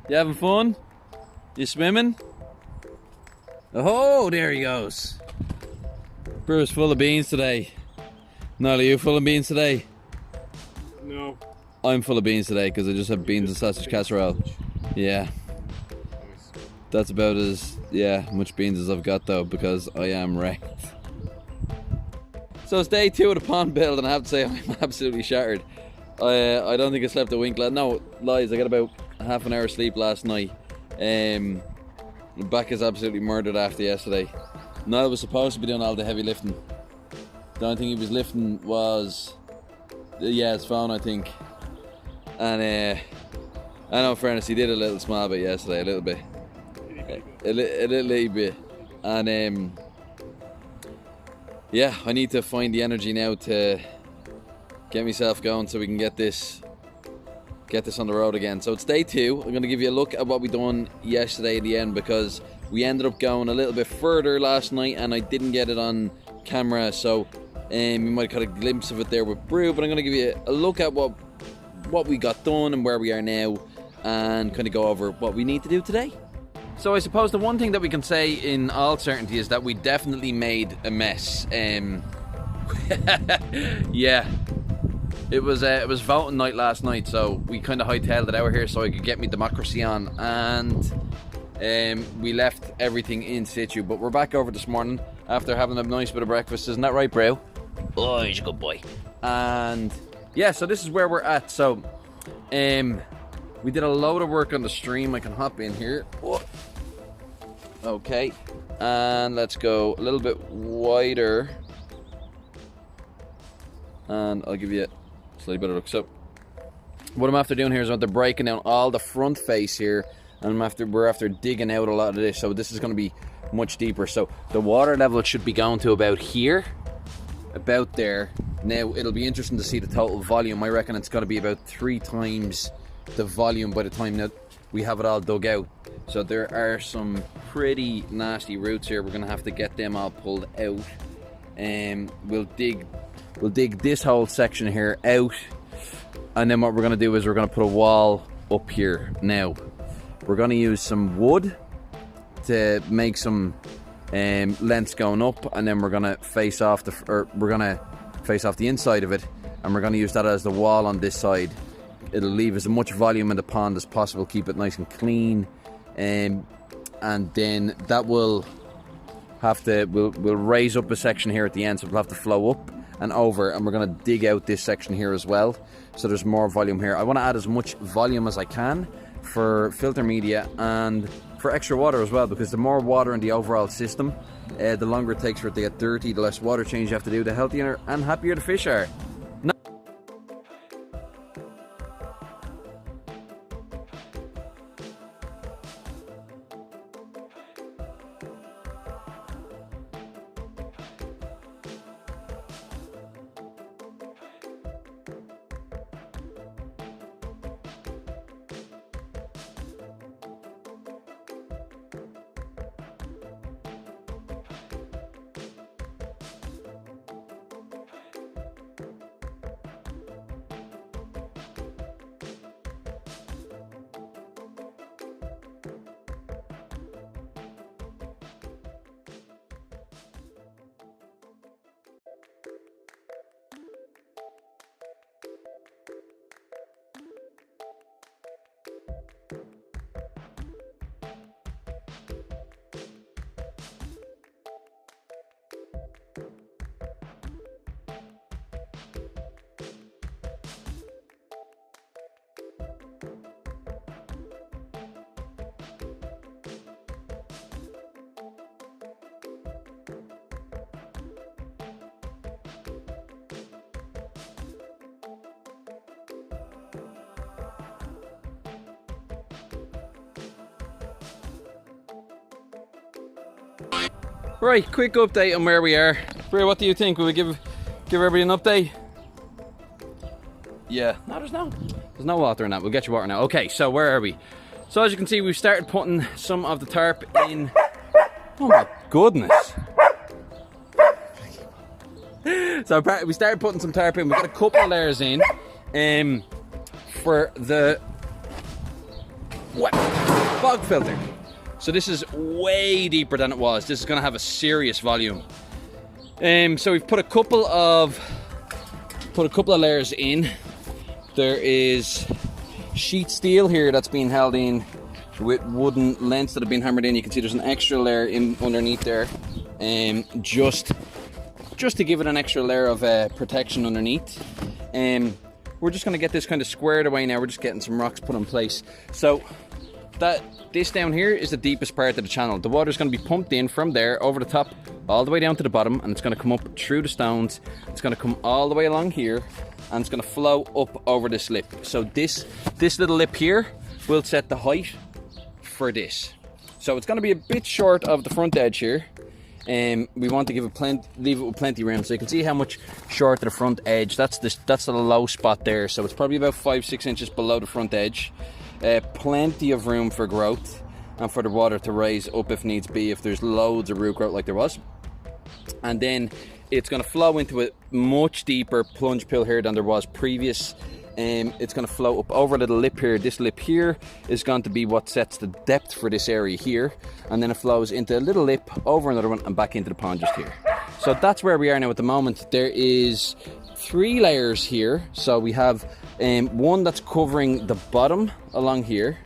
You having fun? You swimming? Oh, there he goes. Brew's full of beans today. Niall, are you full of beans today? No. I'm full of beans today because I just had beans and sausage casserole. Yeah. That's about as, much beans as I've got though, because I am wrecked. So it's day 2 of the pond build, and I have to say I'm absolutely shattered. I don't think I slept a wink. No, lies, I got about half an hour sleep last night. My back is absolutely murdered after yesterday. Niall was supposed to be doing all the heavy lifting. The only thing he was lifting was, his phone, I think. And I know, in fairness, he did a little small bit yesterday, a little bit. A little bit. And I need to find the energy now to get myself going so we can get this on the road again. So it's day 2. I'm going to give you a look at what we done yesterday at the end, because we ended up going a little bit further last night and I didn't get it on camera, so you might have got a glimpse of it there with Brew, but I'm going to give you a look at what we got done and where we are now, and kind of go over what we need to do today. So I suppose the one thing that we can say in all certainty is that we definitely made a mess. Yeah. It was voting night last night, so we kind of hightailed it out here so I could get me democracy on, and we left everything in situ. But we're back over this morning after having a nice bit of breakfast. Isn't that right, Brew? Oh, he's a good boy. And yeah, so this is where we're at. So we did a load of work on the stream. I can hop in here. Oh. Okay, and let's go a little bit wider, and I'll give you a slightly better look. So what I'm after doing here is I'm after breaking down all the front face here, and we're after digging out a lot of this, so this is going to be much deeper. So the water level should be going to about here, about there. Now it'll be interesting to see the total volume. I reckon it's going to be about 3 times the volume by the time that we have it all dug out. So there are some pretty nasty roots here. We're going to have to get them all pulled out. We'll dig this whole section here out, and then what we're going to do is we're going to put a wall up here. Now we're going to use some wood to make some lengths going up, and then we're going to face off the inside of it, and we're going to use that as the wall on this side. It'll leave as much volume in the pond as possible, keep it nice and clean, and then that will have to we'll raise up a section here at the end, so we'll have to flow up and over, and we're going to dig out this section here as well, so there's more volume here. I want to add as much volume as I can for filter media and for extra water as well, because the more water in the overall system, the longer it takes for it to get dirty, the less water change you have to do, the healthier and happier the fish are. Right, quick update on where we are. Bray, what do you think? Will we give everybody an update? Yeah. No, there's no water in that. We'll get you water now. Okay, so where are we? So as you can see, we've started putting some of the tarp in. Oh my goodness. So we started putting some tarp in. We've got a couple of layers in for the Wow. Bog filter. So this is way deeper than it was. This is going to have a serious volume. So we've put a couple of layers in. There is sheet steel here that's being held in with wooden lengths that have been hammered in. You can see there's an extra layer in underneath there, just to give it an extra layer of protection underneath. We're just going to get this kind of squared away now. We're just getting some rocks put in place. So this down here is the deepest part of the channel. The water is going to be pumped in from there over the top all the way down to the bottom, and it's going to come up through the stones. It's going to come all the way along here, and it's going to flow up over this lip. So this little lip here will set the height for this. So it's going to be a bit short of the front edge here. We want to leave it with plenty of room, so you can see how much short of the front edge. That's the low spot there, so it's probably about 5-6 inches below the front edge. Plenty of room for growth and for the water to raise up if needs be, if there's loads of root growth like there was. And then it's going to flow into a much deeper plunge pool here than there was previous. It's going to flow up over the lip here. This lip here is going to be what sets the depth for this area here, and then it flows into a little lip, over another one, and back into the pond just here. So that's where we are now at the moment. There is 3 layers here. So we have one that's covering the bottom along here,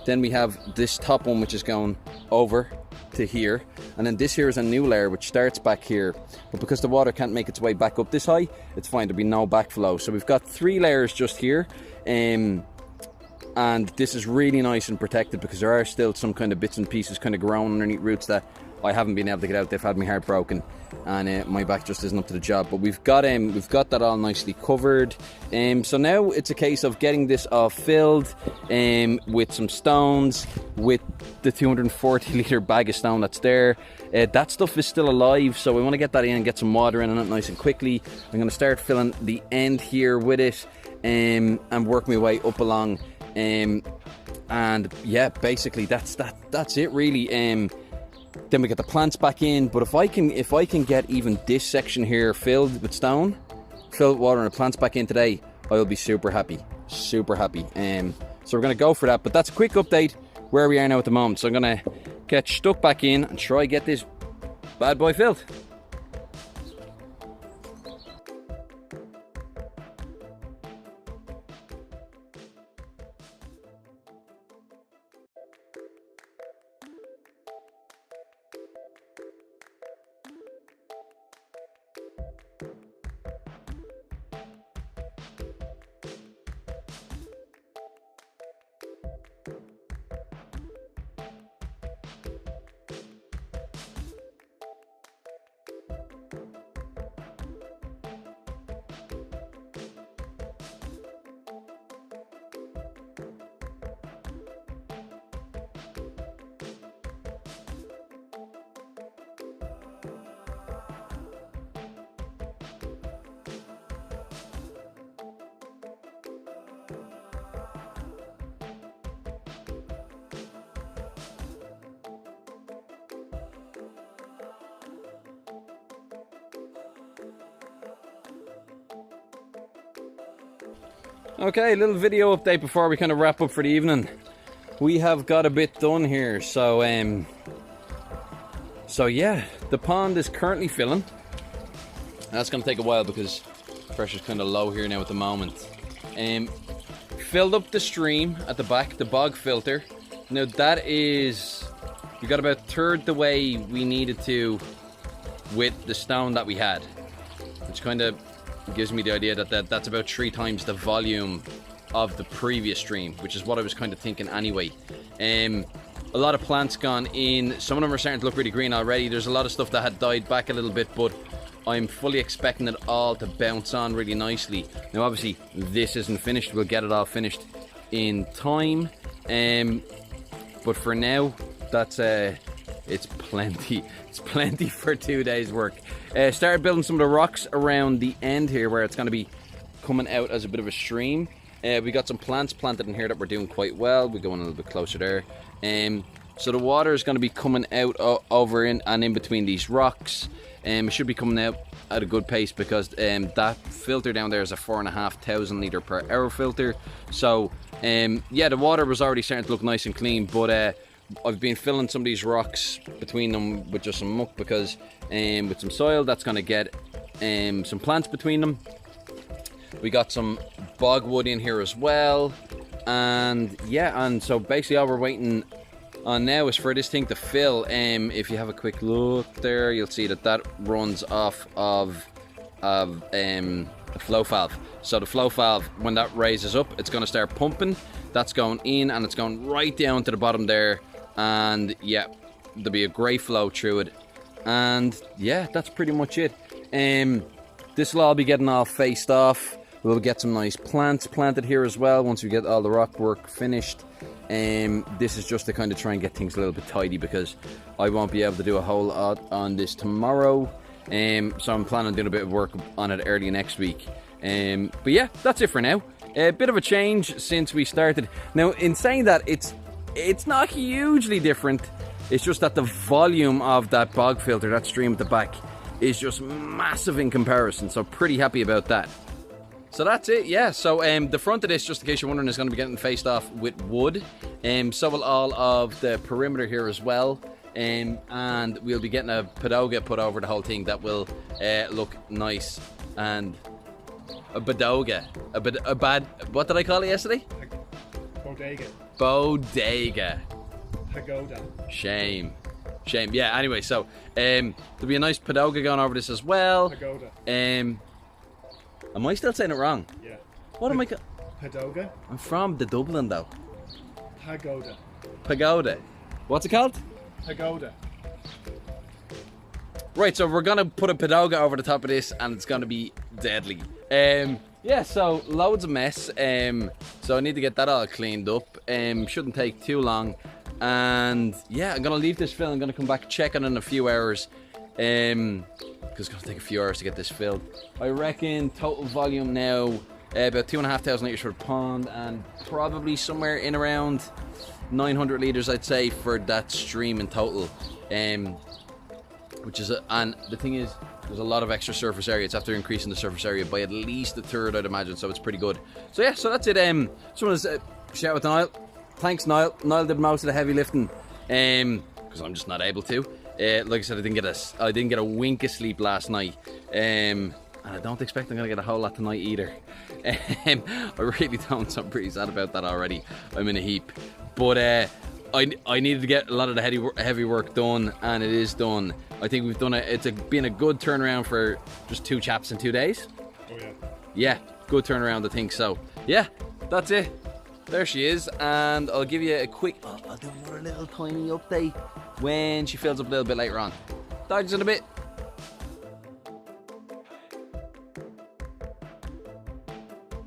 then we have this top one which is going over to here, and then this here is a new layer which starts back here, but because the water can't make its way back up this high, it's fine, there'll be no backflow. So we've got 3 layers just here, and this is really nice and protected because there are still some kind of bits and pieces kind of growing underneath roots that I haven't been able to get out. They've had me heart broken, and my back just isn't up to the job. But we've got that all nicely covered. So now it's a case of getting this all filled with some stones, with the 240 litre bag of stone that's there. That stuff is still alive, so we want to get that in and get some water in on it nice and quickly. I'm going to start filling the end here with it, and work my way up along. And yeah, basically that's it really. Then we get the plants back in, but if I can get even this section here filled with stone, filled with water, and the plants back in today, I'll be super happy. So we're going to go for that. But that's a quick update where we are now at the moment. So I'm going to get stuck back in and try get this bad boy filled. Okay, a little video update before we kind of wrap up for the evening. We have got a bit done here, so yeah, the pond is currently filling. That's going to take a while because pressure's kind of low here now at the moment. Filled up the stream at the back, the bog filter. Now that is, we got about a third the way we needed to with the stone that we had, which kind of gives me the idea that that's about 3 times the volume of the previous stream, which is what I was kind of thinking anyway. A lot of plants gone in. Some of them are starting to look really green already. There's a lot of stuff that had died back a little bit, but I'm fully expecting it all to bounce on really nicely. Now obviously this isn't finished, we'll get it all finished in time, but for now that's it's plenty for 2 days work. Started building some of the rocks around the end here where it's going to be coming out as a bit of a stream. We got some plants planted in here that we're doing quite well. We're going a little bit closer there. So the water is going to be coming out over in and in between these rocks. It should be coming out at a good pace because that filter down there is a 4,500 litre per hour filter. So Yeah, the water was already starting to look nice and clean, but I've been filling some of these rocks between them with just some muck because with some soil that's going to get some plants between them. We got some bogwood in here as well, and yeah, and so basically all we're waiting on now is for this thing to fill. If you have a quick look there, you'll see that that runs off of the flow valve. So the flow valve, when that raises up, it's going to start pumping. That's going in and it's going right down to the bottom there, and yeah, there'll be a great flow through it. And yeah, that's pretty much it. This will all be getting all faced off. We'll get some nice plants planted here as well once we get all the rock work finished. This is just to kind of try and get things a little bit tidy because I won't be able to do a whole lot on this tomorrow. So I'm planning on doing a bit of work on it early next week. But yeah, that's it for now. A bit of a change since we started. Now, in saying that, it's not hugely different. It's just that the volume of that bog filter, that stream at the back, is just massive in comparison. So pretty happy about that. So that's it, yeah. So the front of this, just in case you're wondering, is going to be getting faced off with wood. So will all of the perimeter here as well. And we'll be getting a padoga put over the whole thing that will look nice. And a padoga. What did I call it yesterday? Bodega. Pagoda. Shame. Yeah, anyway, so there'll be a nice padoga going over this as well. Pagoda. Am I still saying it wrong? Yeah. What am I? Padoga. I'm from the Dublin though. Pagoda. What's it called? Pagoda. Right, so we're gonna put a padoga over the top of this, and it's gonna be deadly. Yeah, so loads of mess. So I need to get that all cleaned up. Shouldn't take too long. And yeah, I'm gonna leave this fill. I'm gonna come back, check it in a few hours. Because it's going to take a few hours to get this filled. I reckon total volume now about 2,500 litres for the pond, and probably somewhere in around 900 litres, I'd say, for that stream in total. Which is and the thing is, there's a lot of extra surface area. It's after increasing the surface area by at least a third, I'd imagine, so it's pretty good. So yeah, so that's it. Just want to shout out to Niall. Thanks, Niall. Niall did most of the heavy lifting because I'm just not able to. Like I said, I didn't get a wink of sleep last night, and I don't expect I'm gonna get a whole lot tonight either. I really don't, so I'm pretty sad about that already. I'm in a heap, but I needed to get a lot of the heavy work done, and it is done. I think we've done it. It's been a good turnaround for just 2 chaps in 2 days. Oh yeah. Yeah, good turnaround, I think so. Yeah, that's it. There she is, and I'll give you a quick. I'll do another little tiny update when she fills up a little bit later on. Talk to you in a bit.